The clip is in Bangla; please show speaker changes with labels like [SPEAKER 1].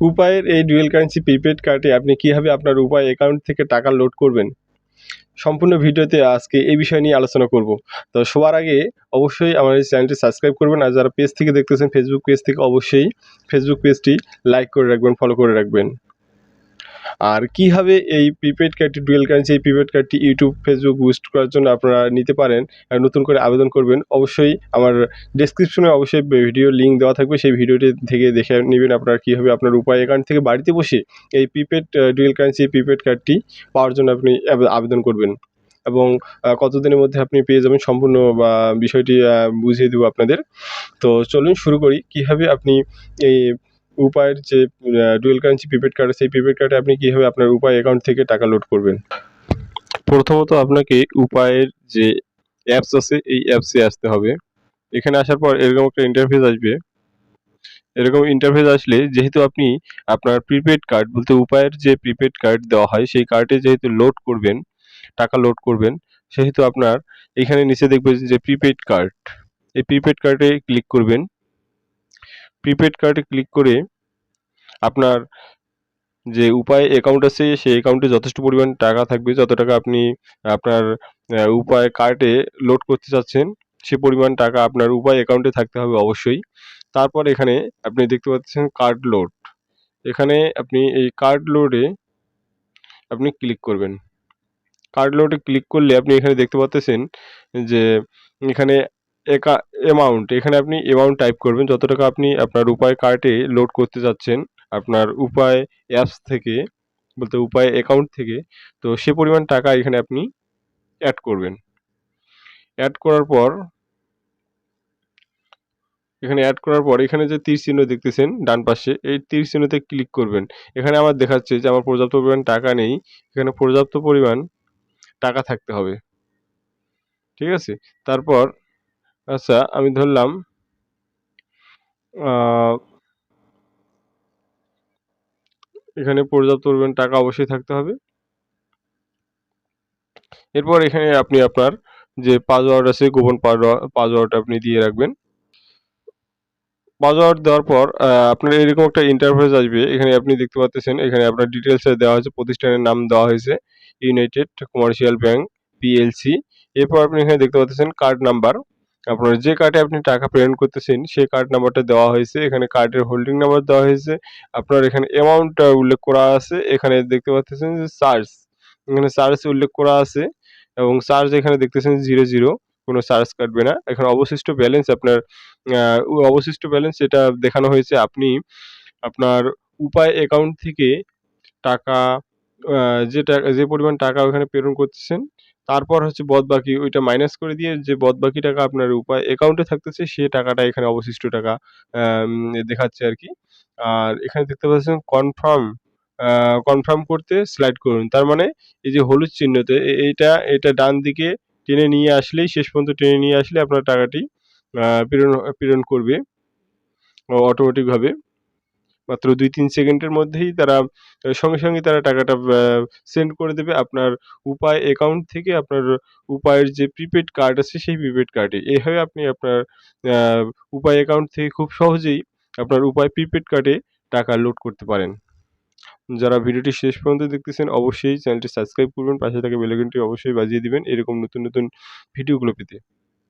[SPEAKER 1] উপায়ের এই ডুয়েল কারেন্সি প্রিপেড কার্ডে আপনি কীভাবে আপনার উপায় অ্যাকাউন্ট থেকে টাকা লোড করবেন, সম্পূর্ণ ভিডিওতে আজকে এই বিষয় নিয়ে আলোচনা করব। তো সবার আগে অবশ্যই আমার এই চ্যানেলটি সাবস্ক্রাইব করবেন, আর যারা পেজ থেকে দেখতেছেন ফেসবুক পেজ থেকে অবশ্যই ফেসবুক পেজটি লাইক করে রাখবেন, ফলো করে রাখবেন। আর কীভাবে এই প্রিপেড কার্ডটি ডুয়েল কারেন্সি এই প্রিপেড কার্ডটি ইউটিউব ফেসবুক বুস্ট করার জন্য আপনারা নিতে পারেন, আর নতুন করে আবেদন করবেন, অবশ্যই আমার ডেসক্রিপশনে অবশ্যই ভিডিও লিঙ্ক দেওয়া থাকবে, সেই ভিডিওটি থেকে দেখে নেবেন আপনারা কীভাবে আপনার উপায় অ্যাকাউন্ট থেকে বাড়িতে বসে এই প্রিপেড ডুয়েল কারেন্সি প্রিপেড কার্ডটি পাওয়ার জন্য আপনি আবেদন করবেন, এবং কতদিনের মধ্যে আপনি পেয়ে যাবেন সম্পূর্ণ বিষয়টি বুঝিয়ে দেবো আপনাদের। তো চলুন শুরু করি কীভাবে আপনি এই উপায়ের যে ডুয়েল কারেন্সি প্রিপেড কার্ড, সেই প্রিপেড কার্ডে আপনি কীভাবে আপনার উপায় অ্যাকাউন্ট থেকে টাকা লোড করবেন। প্রথমত আপনাকে উপায়ের যে অ্যাপস আছে এই অ্যাপসে আসতে হবে। এখানে আসার পর এরকম একটা ইন্টারফেস আসবে। এরকম ইন্টারফেস আসলে যেহেতু আপনি আপনার প্রিপেড কার্ড বলতে উপায়ের যে প্রিপেড কার্ড দেওয়া হয় সেই কার্ডে যেহেতু লোড করবেন, টাকা লোড করবেন, সেহেতু আপনার এখানে নিচে দেখবেন যে প্রিপেড কার্ড, এই প্রিপেড কার্ডে ক্লিক করবেন। প্রিপেড কার্ডে ক্লিক করে আপনার যে উপায় অ্যাকাউন্ট আছে সেই অ্যাকাউন্টে যথেষ্ট পরিমাণ টাকা থাকবে, যত টাকা আপনি আপনার উপায় কার্ডে লোড করতে চাচ্ছেন সে পরিমাণ টাকা আপনার উপায় অ্যাকাউন্টে থাকতে হবে অবশ্যই। তারপর এখানে আপনি দেখতে পাচ্ছেন কার্ড লোড, এখানে আপনি এই কার্ড লোডে আপনি ক্লিক করবেন। কার্ড লোডে ক্লিক করলে আপনি এখানে দেখতে পাচ্ছেন যে এখানে অ্যামাউন্ট, এখানে আপনি অ্যামাউন্ট টাইপ করবেন, যত টাকা আপনি আপনার উপায় কার্ডে লোড করতে যাচ্ছেন আপনার উপায় অ্যাপস থেকে বলতে উপায় অ্যাকাউন্ট থেকে, তো সে পরিমাণ টাকা এখানে আপনি অ্যাড করবেন। অ্যাড করার পর এখানে যে তীর চিহ্ন দেখতেছেন ডান পাশে, এই তীর চিহ্নতে ক্লিক করবেন। এখানে আমার দেখাচ্ছে যে আমার পর্যাপ্ত পরিমাণ টাকা নেই, এখানে পর্যাপ্ত পরিমাণ টাকা থাকতে হবে, ঠিক আছে। তারপর আচ্ছা আমি ধরলাম এখানে পর্যাপ্ত পরিমাণ টাকা অবশ্যই থাকতে হবে। এরপর এখানে আপনি আপনার যে পাসওয়ার্ড আছে গোপন পাসওয়ার্ড আপনি দিয়ে রাখবেন। পাসওয়ার্ড দেওয়ার পর আপনার এরকম একটা ইন্টারফেস আসবে। এখানে আপনি দেখতে পাচ্ছেন এখানে আপনার ডিটেলসে দেওয়া হয়েছে, প্রতিষ্ঠানের নাম দেওয়া হয়েছে ইউনাইটেড কমার্শিয়াল ব্যাংক পিএলসি। এরপর আপনি এখানে দেখতে পাচ্ছেন কার্ড নাম্বার, আপনার যে কার্ডে আপনি টাকা প্রেরণ করতেছেন সেই কার্ড নাম্বারটা দেওয়া হয়েছে, এখানে কার্ডের হোল্ডিং নাম্বার দেওয়া হয়েছে, আপনার এখানে অ্যামাউন্টটা উল্লেখ করা আছে, এখানে দেখতে পাচ্ছেন যে চার্জ, এখানে চার্জ উল্লেখ করা আছে এবং চার্জ এখানে দেখতেছেন 0 কোনো চার্জ কাটবে না। এখানে অবশিষ্ট ব্যালেন্স আপনার অবশিষ্ট ব্যালেন্স এটা দেখানো হয়েছে আপনি আপনার উপায় অ্যাকাউন্ট থেকে টাকা যে পরিমাণ টাকা ওখানে প্রেরণ করতেছেন, তারপর হচ্ছে বদবাকি ওইটা মাইনাস করে দিয়ে যে বদবাকি টাকা আপনার উপায় অ্যাকাউন্টে থাকতেছে সে টাকাটা এখানে অবশিষ্ট টাকা দেখাচ্ছে আরকি। আর এখানে দেখতে পাচ্ছেন কনফার্ম করতে স্লাইড করুন। তার মানে এই যে হলুদ চিহ্নতে এটা ডান দিকে টেনে নিয়ে আসলেই শেষ পর্যন্ত টেনে নিয়ে আসলে আপনার টাকাটি প্রেরণ করবে অটোমেটিকভাবে। মাত্র ২-৩ সেকেন্ডের মধ্যেই তারা সঙ্গে তারা টাকাটা সেন্ড করে দেবে আপনার উপায় অ্যাকাউন্ট থেকে আপনার উপায়ের যে প্রিপেড কার্ড আছে সেই প্রিপেড কার্ডে। এভাবে আপনি আপনার আ উপায় অ্যাকাউন্ট থেকে খুব সহজেই আপনার উপায় প্রিপেড কার্ডে টাকা লোড করতে পারেন। যারা ভিডিওটি শেষ পর্যন্ত দেখতেছেন অবশ্যই চ্যানেলটি সাবস্ক্রাইব করবেন, পাশে থাকা বেল আইকনটি অবশ্যই বাজিয়ে দিবেন এরকম নতুন ভিডিওগুলো পেতে।